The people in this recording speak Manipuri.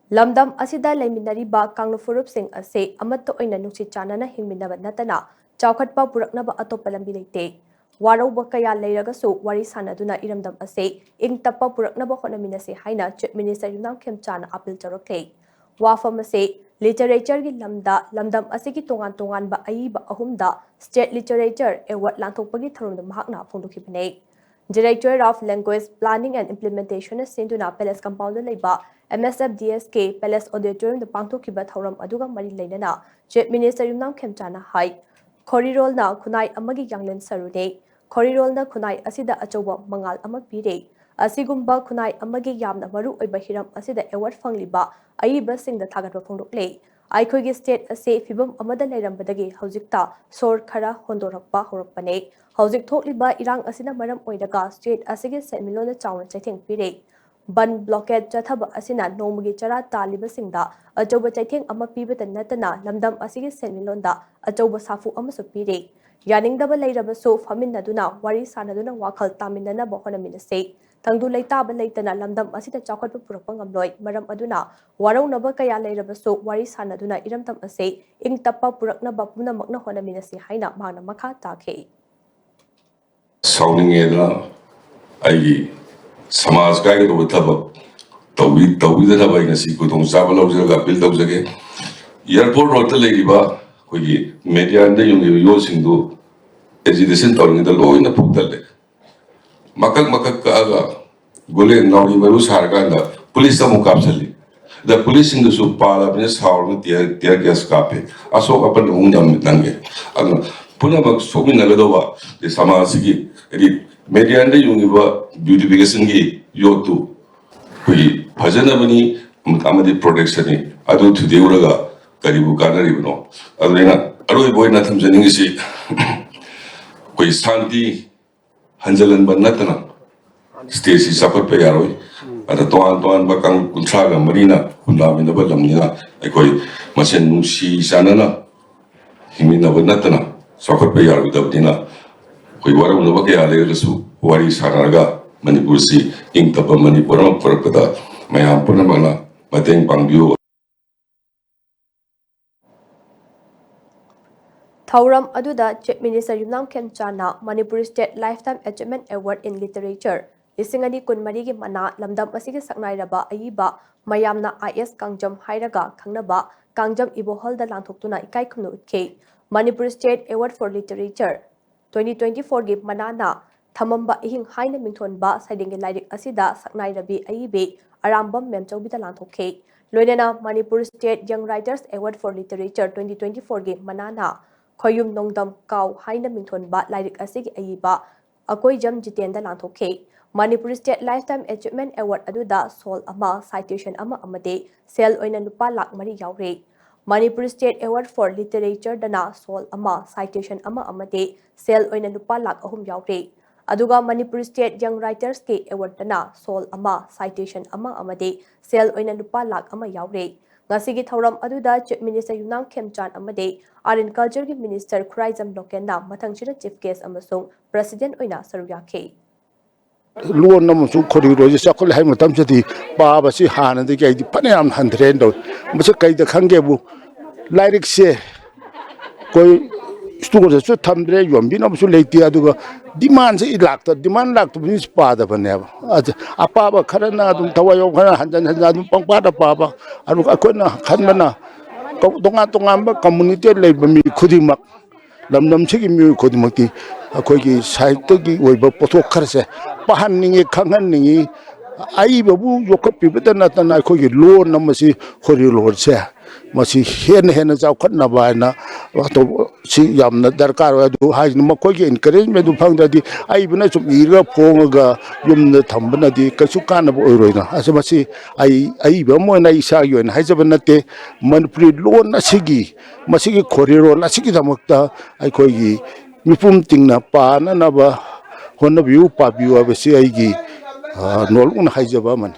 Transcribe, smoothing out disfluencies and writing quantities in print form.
Lamdam asida laiminariba kanglufurup sing ase amato oina nungshi Channana Hingminaba natana chawkhatpa puraknaba atopa lambi leite warauba kaya leiragasu wari sanaduna iramdam ase ing tappa puraknaba honaminase haina Chief Minister Yunam Chana appeal charoklei wafam ase literature gi lamdam ase ki tongan ba aiba ahumda state literature award lanthokpagi tharumda mahakna phongdokhibane Director of Language Planning and Implementation Sinduna Palace Compound Laiba MSFDSK Palace Auditorium the Pangto Kibat Horam Aduga Mari Lainana Chief Minister Yunam Chana Hai Korirol na Kunai Amagi Yanglen Sarude Korirol na Kunai Asida Achoba Mangal Amapire Asigumba Kunai Amagi Yamna Maru Ibahiram Asida Award Fangliba Aiba Sing the Tagat Play Aikogi State Ase Fibum Amada Lairam Badagi Haujikta Sor Kara Hondorakpa Horakpane Haujik Tokliba Irang Asina Maram Oidaga State Asigi Semilona Chawna Chating Pire Ban blockade Jathaba Asina Nomagi Chara Taliba Singda Ajoba Chating Amapiba Natana Lamdam Asigi Semilonda Ajoba Safu Amasupire Yaning Daba Lairaba So Faminaduna Wari Sanaduna Wakal Taminana Bohona Minase Tangdu Laitaba Laitana Lamdam Asita Chakot Purapangam Loy Maram Aduna Warau Naba Kaya Lairaba So Wari Sanaduna Iramtam Ase Ing Tapa Purakna Bapuna Magna Hona Minase Haina Mana Maka Take Sounding Edna I Samaj Kai to Taba Tawi the Taba in a sequel on Sabalo build up again. Airport Hotel Ladiba, Quiggy, Media and the using do education or in the law in the portal. Makak Makaka Gule Nori Marus Harganda, Police Mukapsali. The police in the Supala, Miss Howard, dear Gascape, Aso upon the Undam Nange. And Punamak Somin Agadova, the Samasigi, Media and the Univa beautification Yotu. We Pajanamani Amadi protection, Adu to the Uraga, Karibu Kanarino, Adrena, Aloy Boy Natam Janingisi, we Santi, Hanjalan Banatana, Stacy Sapper Payaroi, at the Toan Bakang Kuntraga Marina, Kundaminaba Lamina, I call it Masen Nungshi Channana, Hingminaba Natana, Sapper Payar without dinner. We were on the Vakia Legasu, Wari Saraga, Manipuri, Ing Tapa Manipuram Purpada, Mayam Punamana, Mateng Pangbu. Thauram Aduda Chief Minister Yunam Chana Manipuri State Lifetime Achievement Award in Literature Isingani Kunmarigi Mana Lamdam Asigi Saknairaba Aiba Mayamna IS Kangjam Hairaga Kangnaba Kangjam Ibohol the Lantoktuna Ikai Kunu K Manipuri State Award for Literature 2024 Gib Manana Thamamba Ihing Haina Mingthonba Siding Lidik Asida Saknairabi Aibe Arambam Memchobita Lantoke Loinana Manipuri State Young Writers Award for Literature 2024 Gib Manana Koyum Nongdam Kau Haina Mingthonba Lidik Asigi Aiba Akoi Jam Jitenda Lantoke Manipuri State Lifetime Achievement Award Aduda Sol Ama Citation Ama Amade Sel Oina Lupa Lak Mari Yaure Manipuri State Award for Literature Dana Sol Ama Citation Ama Amade Sel Oina Lupa Lak Ahum Yaure Aduga Manipuri State Young Writers K Award Dana Sol Ama Citation Ama Amade Sel Oina Lupa Lak Ama Yaure Ngasigi Thauram Aduda Chief Minister Yunam Chan Amade Art and Culture Minister Khuraijam Lokena Mathangchina Chief Guest Amasung President Oina Saruya K Luon Namusu Corridor, Sakul Hamilton City, Baba Sihan and the Gay, Panam Handrendo, Musakai the Kangabu, Lyric say, Koi Stuart Tambre, Yombino Sulati Aduga, demands it lacked, demand lacked to be part of a never. A Papa Karana, Tawayo, Handan, Pampada Papa, Arukakuna, Kanana, Dongatongamba, community labor me, Kudimak. Lamdam Chiki Mu Kodimaki, a Kogi Saitogi, Weba Potokarse, Pahaningi, Kanganingi, Aibu, Yokopi, but not an Ikogi, low Namasi, Hori Lord Say, Masi Hen as our Kotnabana, see Yamna Darkara, do hide Makogi, encouragement to found that I even as Ira Ponga, Yum the Tambana, the Kasukana Orina, as I must say, I even when I saw you and Hazabanate, Manipuri low Nasigi, Masigi Corridor, Nasiki Damokta, I call ye Mipum Tingna, Pana Naba, one of you, Papu, I will say, I give no one Hazabaman.